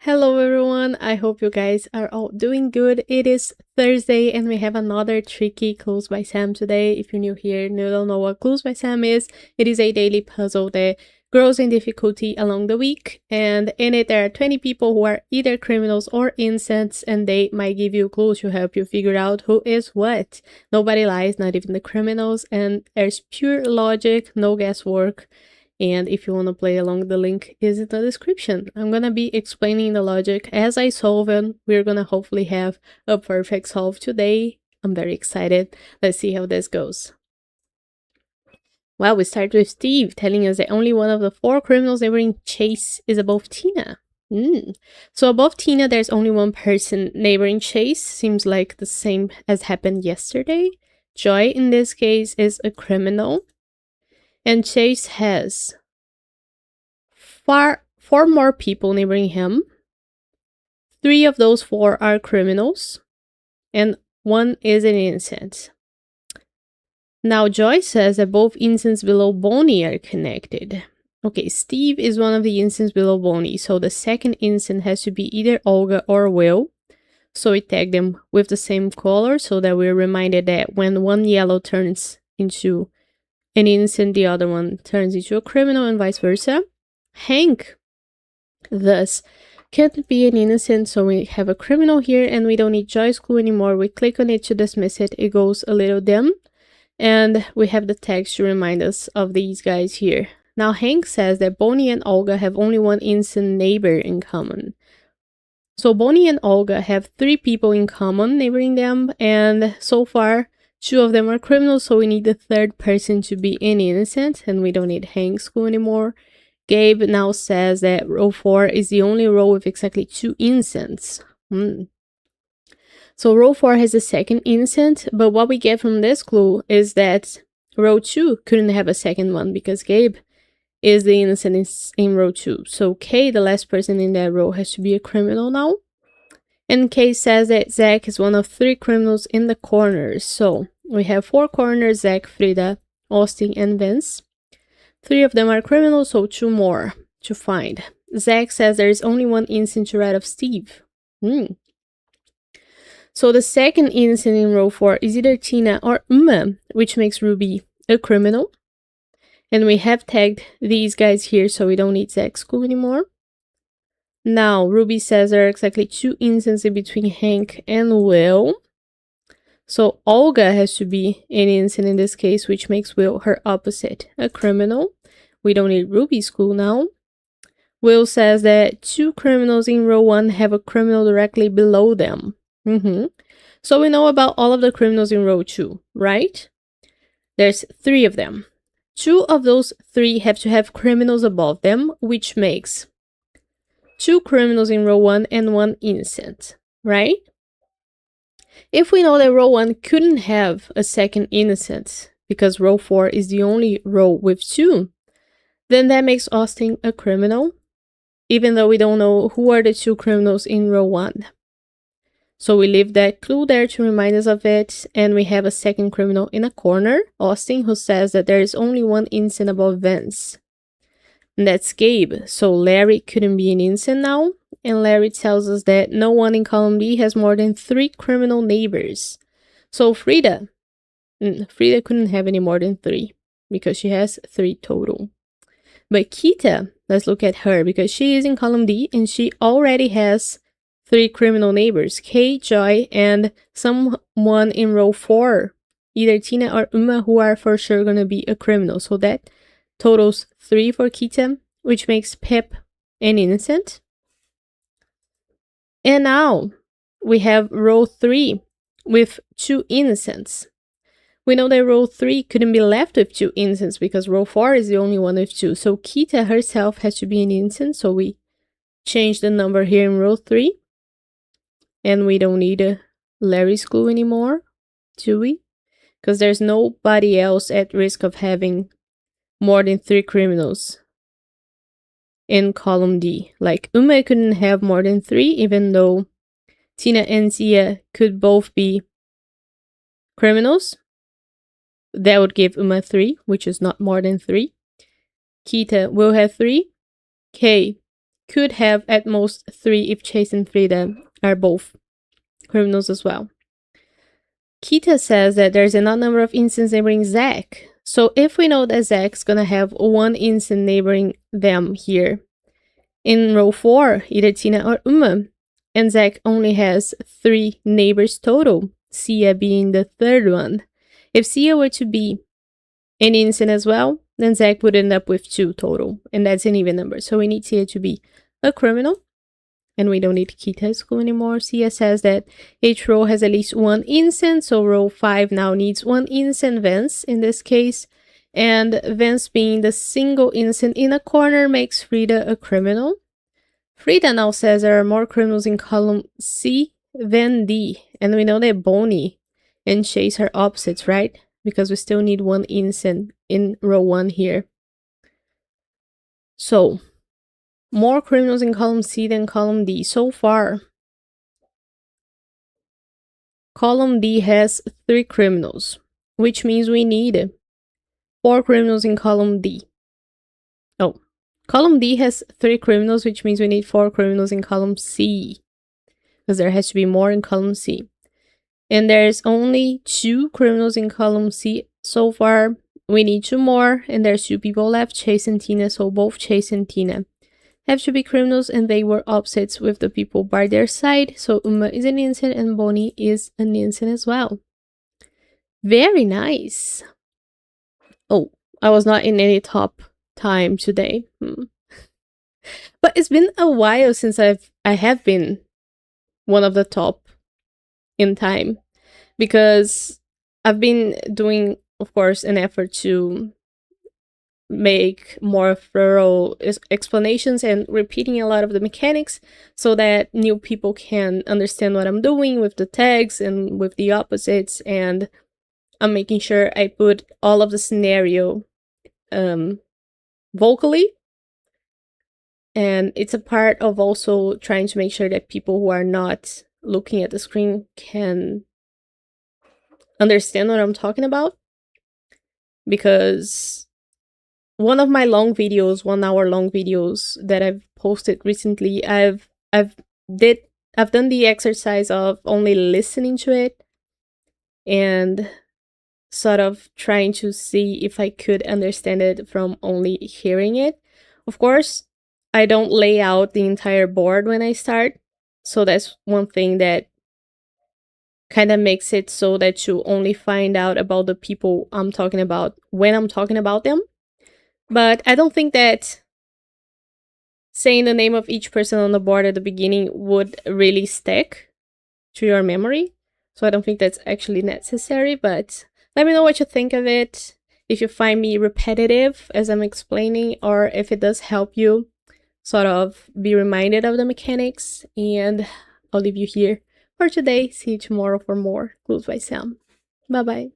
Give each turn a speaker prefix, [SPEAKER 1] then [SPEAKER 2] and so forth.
[SPEAKER 1] Hello everyone, I hope you guys are all doing good. It is Thursday and we have another tricky Clues by Sam today. If you're new here and you don't know what Clues by Sam is, it is a daily puzzle that grows in difficulty along the week. And in it there are 20 people who are either criminals or innocents, and they might give you clues to help you figure out who is what. Nobody lies, not even the criminals, and there's pure logic, no guesswork. And if you want to play along, the link is in the description. I'm going to be explaining the logic as I solve it. We're going to hopefully have a perfect solve today. I'm very excited. Let's see how this goes. Well, we start with Steve telling us that only one of the 4 criminals neighboring Chase is above Tina. So above Tina, there's only one person neighboring Chase. Seems like the same as happened yesterday. Joy, in this case, is a criminal. And Chase has 4 more people neighboring him. 3 of those 4 are criminals, and 1 is an innocent. Now, Joy says that both innocents below Bonnie are connected. Okay, Steve is one of the innocents below Bonnie, so the second innocent has to be either Olga or Will. So we tag them with the same color so that we're reminded that when one yellow turns into an innocent, the other one turns into a criminal, and vice versa. Hank, thus, can't be an innocent, so we have a criminal here, and we don't need Joy's clue anymore. We click on it to dismiss it. It goes a little dim, and we have the text to remind us of these guys here. Now, Hank says that Bonnie and Olga have only one innocent neighbor in common. So Bonnie and Olga have 3 people in common neighboring them, and so far, 2 of them are criminals, so we need the 3rd person to be an innocent, and we don't need Hank's clue anymore. Gabe now says that row 4 is the only row with exactly 2 innocents. So row 4 has the second innocent, but what we get from this clue is that row 2 couldn't have a second one because Gabe is the innocent in row 2. So Kay, the last person in that row, has to be a criminal now. And Kay says that Zach is one of 3 criminals in the corners. So we have 4 corners: Zach, Frida, Austin, and Vince. 3 of them are criminals, so 2 more to find. Zach says there is only one innocent to right of Steve. So the second innocent in row 4 is either Tina or Uma, which makes Ruby a criminal. And we have tagged these guys here, so we don't need Zach's clue anymore. Now, Ruby says there are exactly 2 innocents in between Hank and Will. So Olga has to be an innocent in this case, which makes Will her opposite, a criminal. We don't need Ruby's clue now. Will says that 2 criminals in row 1 have a criminal directly below them. So we know about all of the criminals in row 2, right? There's 3 of them. 2 of those 3 have to have criminals above them, which makes 2 criminals in row 1 and 1 innocent, right? If we know that row 1 couldn't have a second innocent because row 4 is the only row with 2, then that makes Austin a criminal, even though we don't know who are the 2 criminals in row 1. So we leave that clue there to remind us of it, and we have a second criminal in a corner, Austin, who says that there is only one innocent above Vince. And that's Gabe, so Larry couldn't be an innocent now, and Larry tells us that no one in column D has more than 3 criminal neighbors. So Frida couldn't have any more than 3, because she has 3 total. But Kita, let's look at her, because she is in column D, and she already has 3 criminal neighbors, Kay, Joy, and someone in row 4, either Tina or Uma, who are for sure going to be a criminal. So that totals 3 for Kita, which makes Pip an innocent. And now we have row 3 with 2 innocents. We know that row 3 couldn't be left with 2 innocents because row 4 is the only one with 2. So Kita herself has to be an innocent. So we change the number here in row 3. And we don't need Larry's clue anymore, do we? Because there's nobody else at risk of having more than 3 criminals in column D. Like, Uma couldn't have more than 3, even though Tina and Zia could both be criminals. That would give Uma 3, which is not more than 3. Kita will have 3. Kay could have at most 3 if Chase and Frida are both criminals as well. Kita says that there's an odd number of instances neighboring Zach. So if we know that Zach's gonna have 1 instant neighboring them here in row 4, either Tina or Uma, and Zach only has 3 neighbors total, Sia being the 3rd one. If Sia were to be an instant as well, then Zach would end up with 2 total, and that's an even number. So we need Sia to be a criminal, and we don't need Kita's clue anymore. Sia says that each row has at least 1 instant, so row 5 now needs 1 instant Vance in this case, and Vance being the single instant in a corner makes Frida a criminal. Frida now says there are more criminals in column C than D, and we know that Bonnie and Chase are opposites, right? Because we still need 1 instant in row 1 here. So, more criminals in column C than column D. So far, column D has 3 criminals, which means we need 4 criminals in column D. Oh, column D has 3 criminals, which means we need 4 criminals in column C, because there has to be more in column C. And there's only 2 criminals in column C so far. We need 2 more, and there's 2 people left, Chase and Tina, so both Chase and Tina have to be criminals, and they were opposites with the people by their side, so Uma is an instant and Bonnie is an instant as well. Very nice. Oh, I was not in any top time today. But it's been a while since I have been one of the top in time, because I've been doing, of course, an effort to make more thorough explanations and repeating a lot of the mechanics so that new people can understand what I'm doing with the tags and with the opposites, and I'm making sure I put all of the scenario vocally, and it's a part of also trying to make sure that people who are not looking at the screen can understand what I'm talking about, because one of my long videos, 1 hour long videos that I've posted recently, I've done the exercise of only listening to it and sort of trying to see if I could understand it from only hearing it. Of course, I don't lay out the entire board when I start, so that's one thing that kind of makes it so that you only find out about the people I'm talking about when I'm talking about them. But I don't think that saying the name of each person on the board at the beginning would really stick to your memory. So I don't think that's actually necessary, but let me know what you think of it. If you find me repetitive as I'm explaining, or if it does help you sort of be reminded of the mechanics. And I'll leave you here for today. See you tomorrow for more Clues by Sam. Bye-bye.